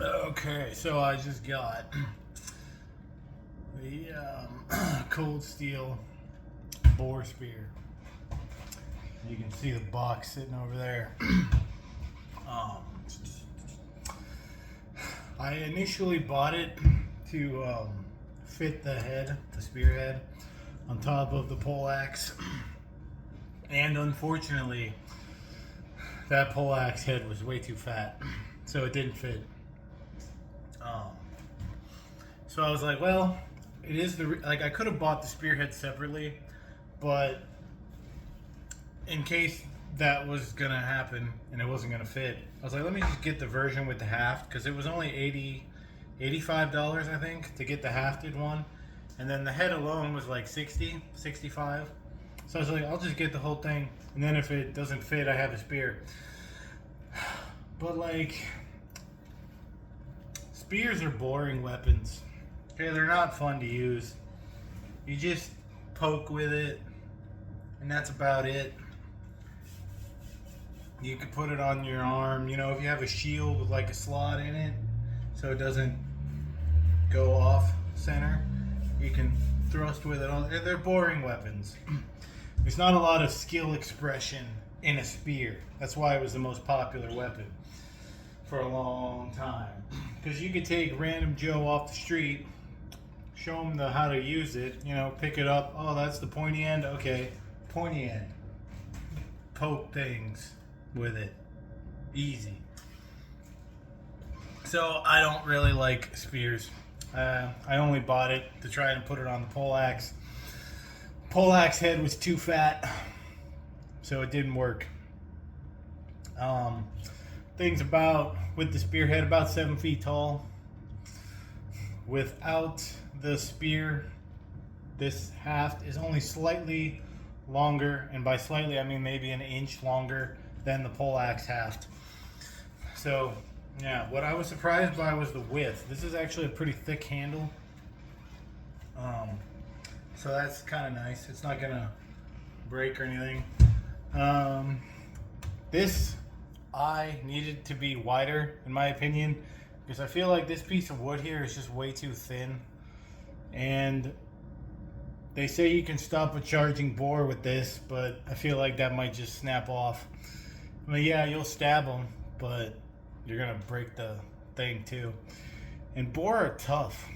Okay, so I just got the ColdSteel boar spear. You can see the box sitting over there. um, I initially bought it to fit the head, the spear head, on top of the poleaxe, and unfortunately, that poleaxe head was way too fat, so it didn't fit. Um, so I was like, well, it is like I could have bought the spearhead separately, but in case that was gonna happen and it wasn't gonna fit, I was like, let me just get the version with the haft, because it was only $85 I think to get the hafted one, and then the head alone was like 65. So I was like, I'll just get the whole thing, and then if it doesn't fit, I have a spear. But like, spears are boring weapons. Okay, they're not fun to use. You just poke with it, and that's about it. You could put it on your arm, you know, if you have a shield with like a slot in it, so it doesn't go off center. You can thrust with it on. They're boring weapons. There's not a lot of skill expression in a spear. That's why it was the most popular weapon for a long time. Because you could take random Joe off the street, show him how to use it, you know, pick it up. Oh, that's the pointy end. Okay, pointy end. Poke things with it. Easy. So I don't really like spears. I only bought it to try and put it on the poleaxe. Poleaxe head was too fat, so it didn't work. Things about with the spearhead about 7 feet tall. Without the spear, this haft is only slightly longer, and by slightly I mean maybe an inch longer than the poleaxe haft. So yeah, what I was surprised by was the width. This is actually a pretty thick handle. So that's kind of nice. It's not gonna break or anything. This eye needed to be wider, in my opinion, because I feel like this piece of wood here is just way too thin. And they say you can stop a charging boar with this, but I feel like that might just snap off. I mean, yeah, you'll stab them, but you're gonna break the thing too. And boar are tough,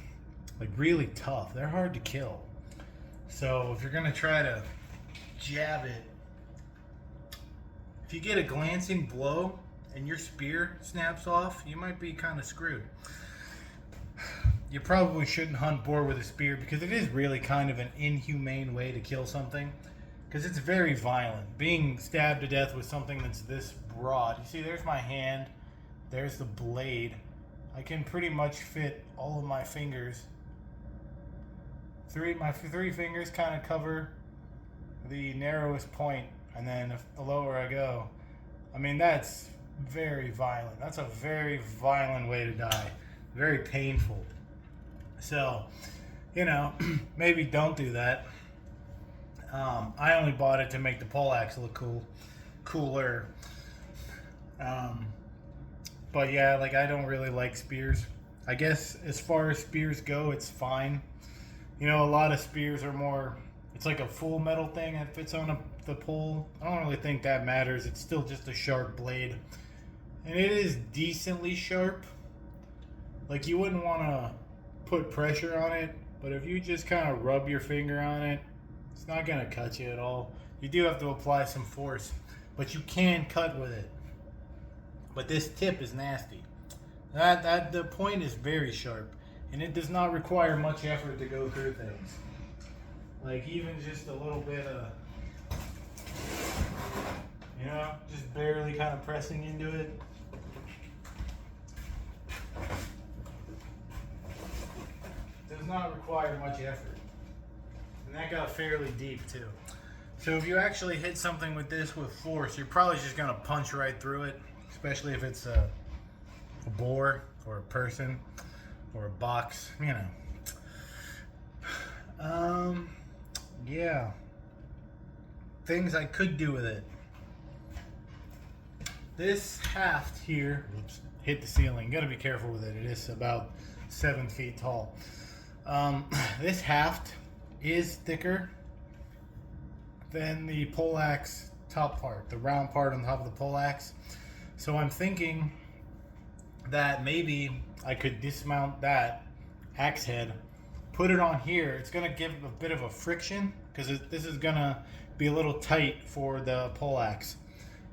like really tough. They're hard to kill. So if you're gonna try to jab it, if you get a glancing blow and your spear snaps off, you might be kind of screwed. You probably shouldn't hunt boar with a spear, because it is really kind of an inhumane way to kill something, because it's very violent. Being stabbed to death with something that's this broad. You see, there's my hand, there's the blade. I can pretty much fit all of my fingers. My three fingers kind of cover the narrowest point, and then if the lower I go, I mean, that's very violent. That's a very violent way to die. Very painful. So, you know, maybe don't do that. I only bought it to make the poleaxe look cooler. But yeah, like, I don't really like spears. I guess as far as spears go, it's fine. You know, a lot of spears are more, it's like a full metal thing that fits on the pole. I don't really think that matters. It's still just a sharp blade. And it is decently sharp. Like, you wouldn't want to put pressure on it, but if you just kind of rub your finger on it, it's not going to cut you at all. You do have to apply some force, but you can cut with it. But this tip is nasty. The point is very sharp, and it does not require much effort to go through things. Like, even just a little bit of, you know, just barely kind of pressing into it. Does not require much effort. And that got fairly deep too. So if you actually hit something with this with force, you're probably just gonna punch right through it, especially if it's a boar or a person or a box, you know. Yeah. Things I could do with it. This haft here, hit the ceiling. You got to be careful with it. It is about 7 feet tall. This haft is thicker than the poleaxe top part, the round part on top of the poleaxe. So I'm thinking that maybe I could dismount that axe head, put it on here. It's gonna give a bit of a friction because this is gonna be a little tight for the poleaxe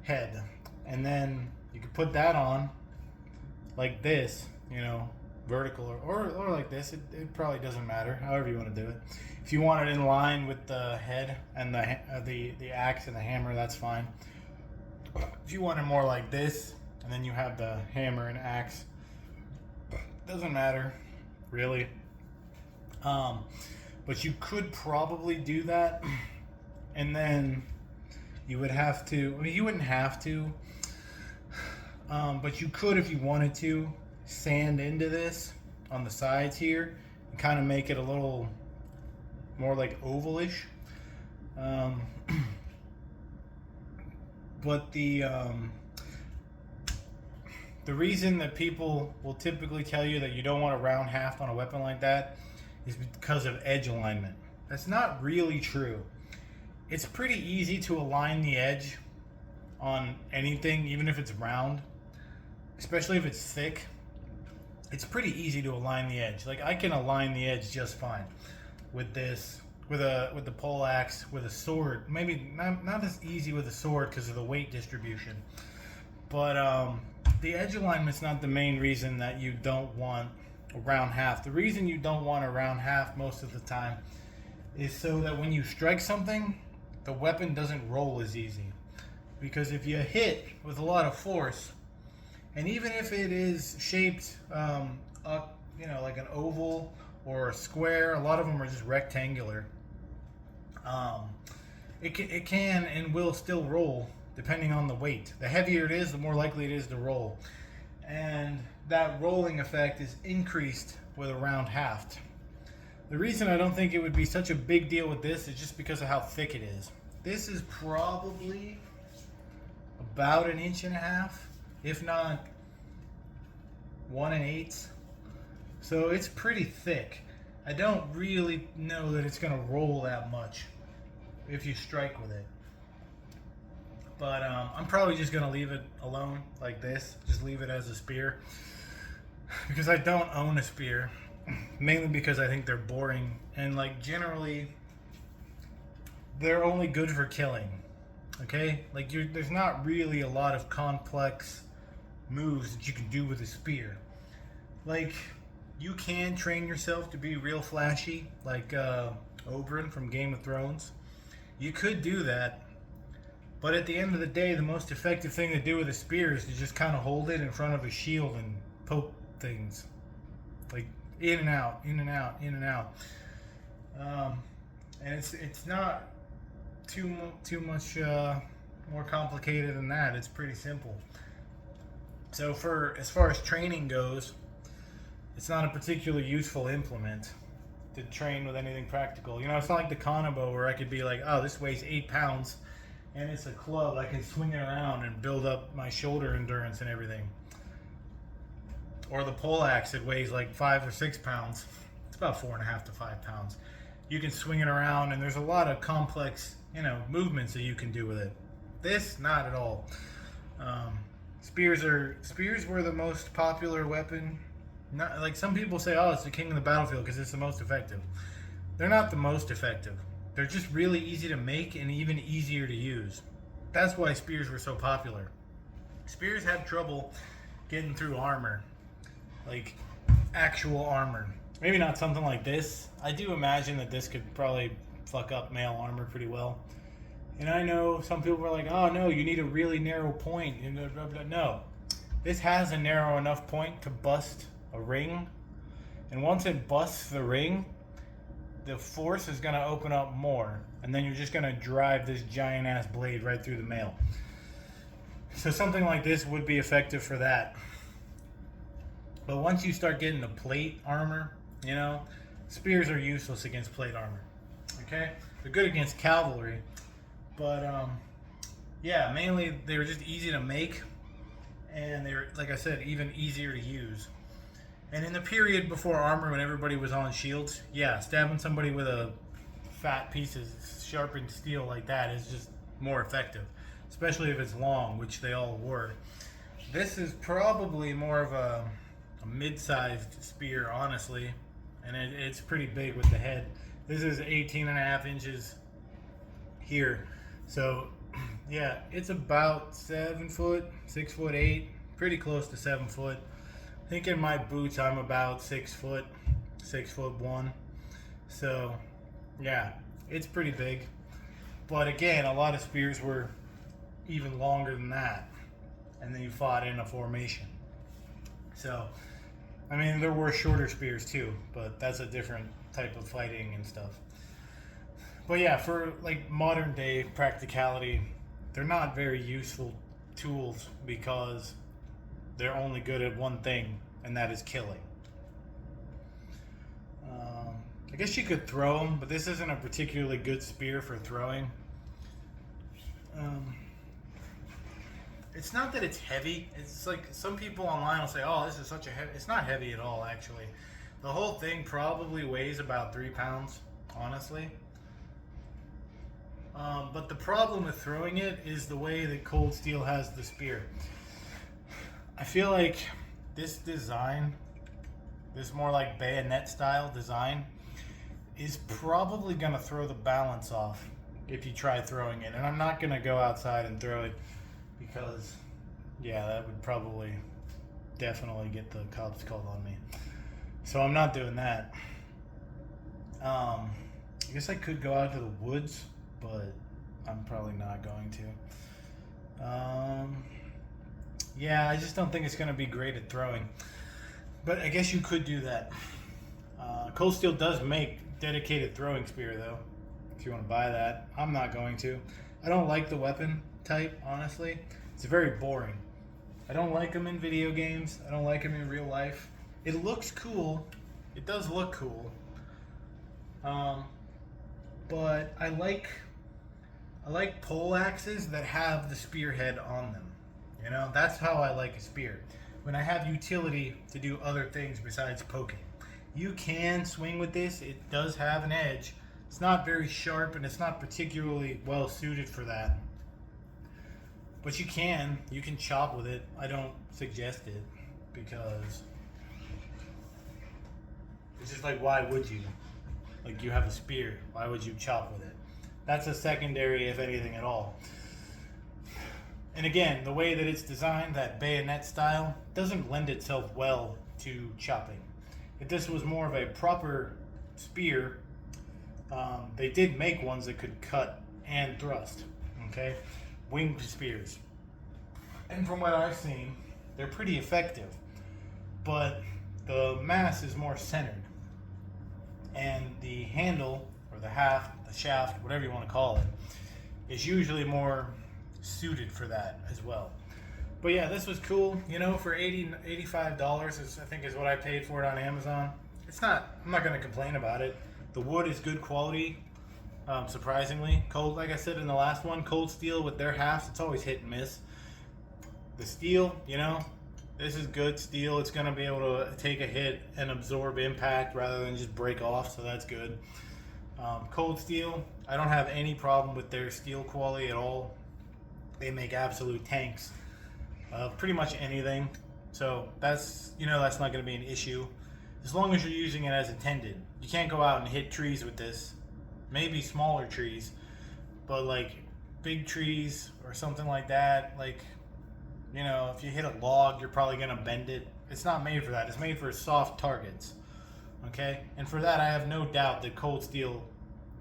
head, and then you could put that on like this, you know, vertical or like this. It probably doesn't matter, however you want to do it. If you want it in line with the head and the axe and the hammer, that's fine. If you want it more like this, and then you have the hammer and axe, doesn't matter really. But you could probably do that, and then you would have to, I mean, you wouldn't have to, but you could, if you wanted to, sand into this on the sides here and kind of make it a little more like ovalish. But the reason that people will typically tell you that you don't want a round haft on a weapon like that is because of edge alignment. That's not really true. It's pretty easy to align the edge on anything, even if it's round, especially if it's thick. It's pretty easy to align the edge. Like, I can align the edge just fine with this, with the poleaxe, with a sword. Maybe not as easy with a sword because of the weight distribution. But the edge alignment's not the main reason that you don't want a round haft. The reason you don't want a round haft most of the time is so that when you strike something, the weapon doesn't roll as easy. Because if you hit with a lot of force, and even if it is shaped up, you know, like an oval or a square, a lot of them are just rectangular. It can and will still roll depending on the weight. The heavier it is, the more likely it is to roll. And that rolling effect is increased with a round haft. The reason I don't think it would be such a big deal with this is just because of how thick it is. This is probably about 1.5 inches, if not 1 1/8. So it's pretty thick. I don't really know that it's going to roll that much if you strike with it. But I'm probably just going to leave it alone like this. Just leave it as a spear. Because I don't own a spear. Mainly because I think they're boring. And like generally, they're only good for killing. Okay? Like there's not really a lot of complex moves that you can do with a spear. Like, you can train yourself to be real flashy, like Oberyn from Game of Thrones. You could do that, but at the end of the day, the most effective thing to do with a spear is to just kind of hold it in front of a shield and poke things, like in and out, in and out, in and out. And it's not too much more complicated than that. It's pretty simple. So as far as training goes, it's not a particularly useful implement to train with anything practical. You know, it's not like the Kanabo where I could be like, oh, this weighs 8 pounds and it's a club. I can swing it around and build up my shoulder endurance and everything. Or the poleaxe, it weighs like 5 or 6 pounds. It's about 4.5 to 5 pounds. You can swing it around and there's a lot of complex, you know, movements that you can do with it. This, not at all. Spears were the most popular weapon. Not like some people say, oh, it's the king of the battlefield because it's the most effective. They're not the most effective. They're just really easy to make and even easier to use. That's why spears were so popular. Spears had trouble getting through armor, like actual armor. Maybe not something like this. I do imagine that this could probably fuck up mail armor pretty well. And I know some people are like, oh no, you need a really narrow point. No, this has a narrow enough point to bust a ring. And once it busts the ring, the force is going to open up more. And then you're just going to drive this giant ass blade right through the mail. So something like this would be effective for that. But once you start getting the plate armor, you know, spears are useless against plate armor. Okay? They're good against cavalry. But, yeah, mainly they were just easy to make. and they're, like I said, even easier to use. And in the period before armor, when everybody was on shields, yeah, stabbing somebody with a fat piece of sharpened steel like that is just more effective, especially if it's long, which they all were. This is probably more of a mid-sized spear, honestly, and it's pretty big with the head. This is 18.5 inches here, so yeah, it's about 7 foot, 6'8", pretty close to 7 foot. I think in my boots I'm about 6 foot, 6'1". So yeah, it's pretty big. But again, a lot of spears were even longer than that, and then you fought in a formation. So I mean, there were shorter spears too, but that's a different type of fighting and stuff. But yeah, for like modern day practicality, they're not very useful tools because they're only good at one thing, and that is killing. I guess you could throw them, but this isn't a particularly good spear for throwing. It's not that it's heavy. It's like some people online will say, "Oh, this is such a heavy." It's not heavy at all, actually. The whole thing probably weighs about 3 pounds, honestly. But the problem with throwing it is the way that ColdSteel has the spear. I feel like this design, this more like bayonet style design, is probably going to throw the balance off if you try throwing it. And I'm not going to go outside and throw it because, yeah, that would probably definitely get the cops called on me. So I'm not doing that. I guess I could go out to the woods, but I'm probably not going to. Yeah, I just don't think it's going to be great at throwing. But I guess you could do that. ColdSteel does make dedicated throwing spear, though, if you want to buy that. I'm not going to. I don't like the weapon type, honestly. It's very boring. I don't like them in video games. I don't like them in real life. It looks cool. It does look cool. But I like pole axes that have the spearhead on them. You know, that's how I like a spear. When I have utility to do other things besides poking. You can swing with this. It does have an edge. It's not very sharp and it's not particularly well suited for that. But you can chop with it. I don't suggest it because it's just like, why would you? Like, you have a spear. Why would you chop with it? That's a secondary, if anything at all. And again, the way that it's designed, that bayonet style, doesn't lend itself well to chopping. If this was more of a proper spear, they did make ones that could cut and thrust. Okay? Winged spears. And from what I've seen, they're pretty effective. But the mass is more centered. And the handle, or the haft, the shaft, whatever you want to call it, is usually more suited for that as well. But yeah, this was cool. You know, for $85 is, I think, is what I paid for it on Amazon. It's not, I'm not going to complain about it. The wood is good quality, surprisingly. Like I said in the last one, ColdSteel with their halves, it's always hit and miss. The steel, you know, this is good steel. It's going to be able to take a hit and absorb impact rather than just break off, so that's good. ColdSteel, I don't have any problem with their steel quality at all. They make absolute tanks of pretty much anything, so that's, you know, that's not going to be an issue as long as you're using it as intended. You can't go out and hit trees with this. Maybe smaller trees, but like big trees or something like that, like, you know, if you hit a log, you're probably going to bend it. It's not made for that. It's made for soft targets. Okay? And for that, I have no doubt that ColdSteel,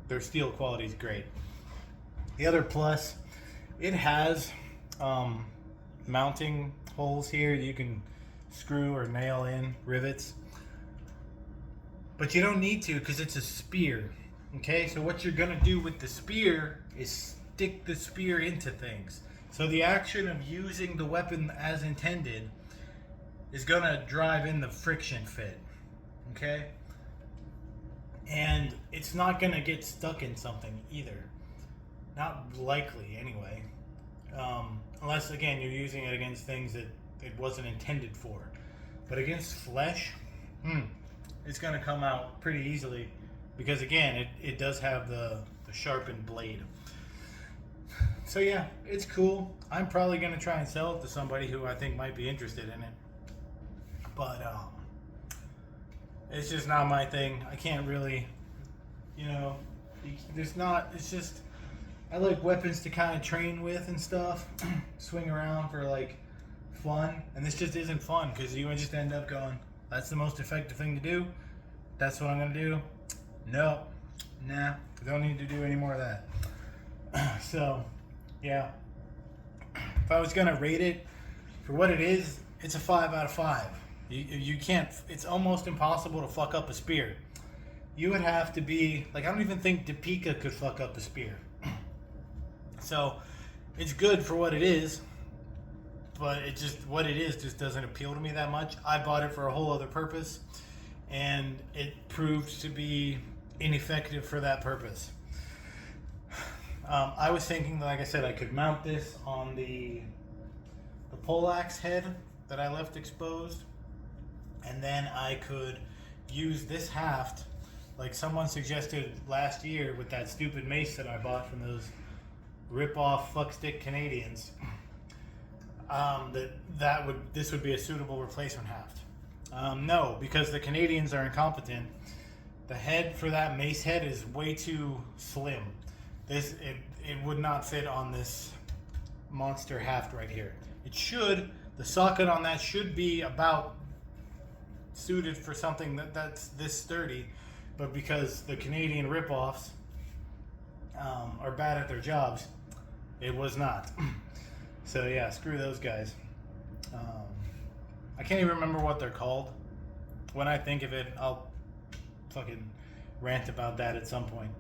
their steel quality is great. The other plus, it has mounting holes here that you can screw or nail in rivets. But you don't need to because it's a spear. Okay? So what you're going to do with the spear is stick the spear into things. So the action of using the weapon as intended is going to drive in the friction fit. Okay? And it's not going to get stuck in something either. Not likely, anyway. Unless, again, you're using it against things that it wasn't intended for. But against flesh, it's going to come out pretty easily because, again, it does have the sharpened blade. So yeah, it's cool. I'm probably going to try and sell it to somebody who I think might be interested in it. But it's just not my thing. I can't really, it's just, I like weapons to kind of train with and stuff, swing around for like fun, and this just isn't fun because you just end up going, that's the most effective thing to do, that's what I'm going to do. No, nah, don't need to do any more of that. So, yeah, if I was going to rate it for what it is, it's a 5 out of 5. You can't, it's almost impossible to fuck up a spear. You would have to be, like, I don't even think Topeka could fuck up a spear. So, it's good for what it is, but what it is just doesn't appeal to me that much. I bought it for a whole other purpose, and it proved to be ineffective for that purpose. I was thinking, like I said, I could mount this on the poleaxe head that I left exposed, and then I could use this haft like someone suggested last year with that stupid mace that I bought from those rip-off fuckstick Canadians. This would be a suitable replacement haft. No, because the Canadians are incompetent. The head for that mace head is way too slim. It would not fit on this monster haft right here. The socket on that should be about suited for something that's this sturdy, but because the Canadian rip-offs are bad at their jobs, it was not. So yeah, screw those guys. I can't even remember what they're called. When I think of it, I'll fucking rant about that at some point.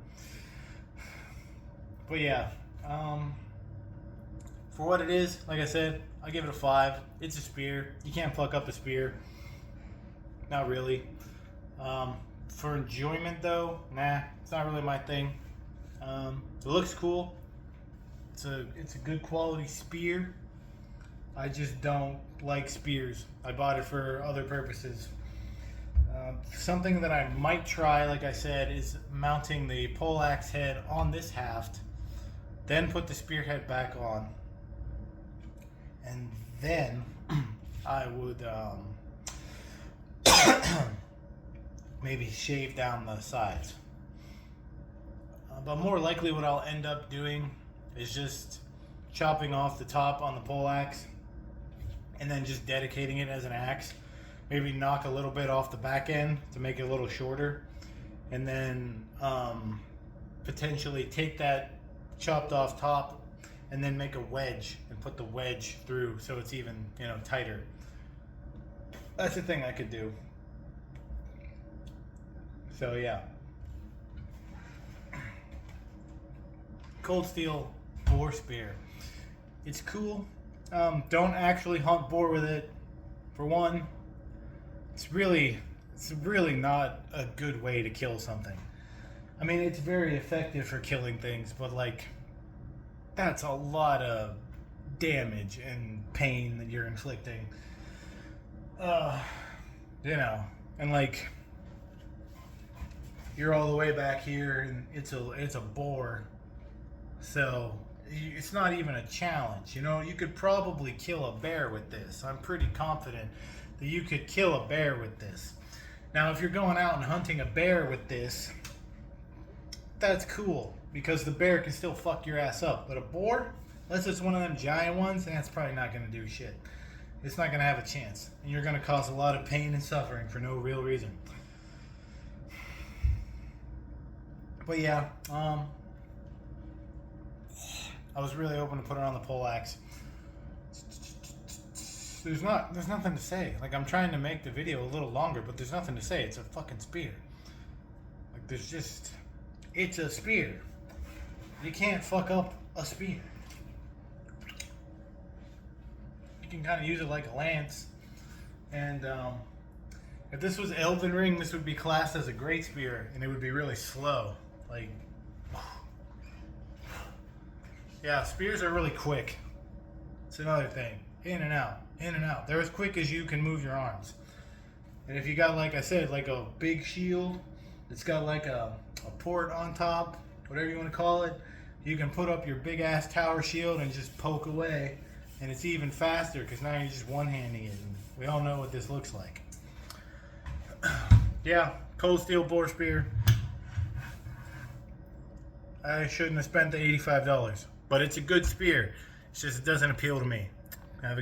But yeah, for what it is, like I said, I give it a 5. It's a spear. You can't fuck up a spear. Not really. For enjoyment though, nah, it's not really my thing. It looks cool. It's a good quality spear. I just don't like spears. I bought it for other purposes. Something that I might try, like I said, is mounting the poleaxe head on this haft, then put the spearhead back on, and then I would maybe shave down the sides. But more likely what I'll end up doing is just chopping off the top on the poleaxe and then just dedicating it as an axe. Maybe knock a little bit off the back end to make it a little shorter, and then potentially take that chopped off top and then make a wedge and put the wedge through so it's even, tighter. That's the thing I could do. So yeah, ColdSteel boar spear. It's cool. Don't actually hunt boar with it. For one, it's really not a good way to kill something. I mean, it's very effective for killing things, but like, that's a lot of damage and pain that you're inflicting. And like, you're all the way back here, and it's a boar, so it's not even a challenge. You could probably kill a bear with this. I'm pretty confident that you could kill a bear with this. Now, if you're going out and hunting a bear with this, that's cool, because the bear can still fuck your ass up. But a boar, unless it's one of them giant ones, that's probably not going to do shit. It's not going to have a chance. And you're going to cause a lot of pain and suffering for no real reason. But yeah, I was really hoping to put it on the poleaxe. There's nothing to say. Like, I'm trying to make the video a little longer, but there's nothing to say. It's a fucking spear. Like, it's a spear. You can't fuck up a spear. You can kind of use it like a lance. And if this was Elden Ring, this would be classed as a great spear, and it would be really slow. Like, yeah, spears are really quick. It's another thing. In and out. In and out. They're as quick as you can move your arms. And if you got, like I said, like a big shield, it's got like a port on top, whatever you want to call it, you can put up your big ass tower shield and just poke away, and it's even faster because now you're just one-handing it. And we all know what this looks like. Yeah, ColdSteel boar spear. I shouldn't have spent the $85, but it's a good spear. It's just it doesn't appeal to me. Have a good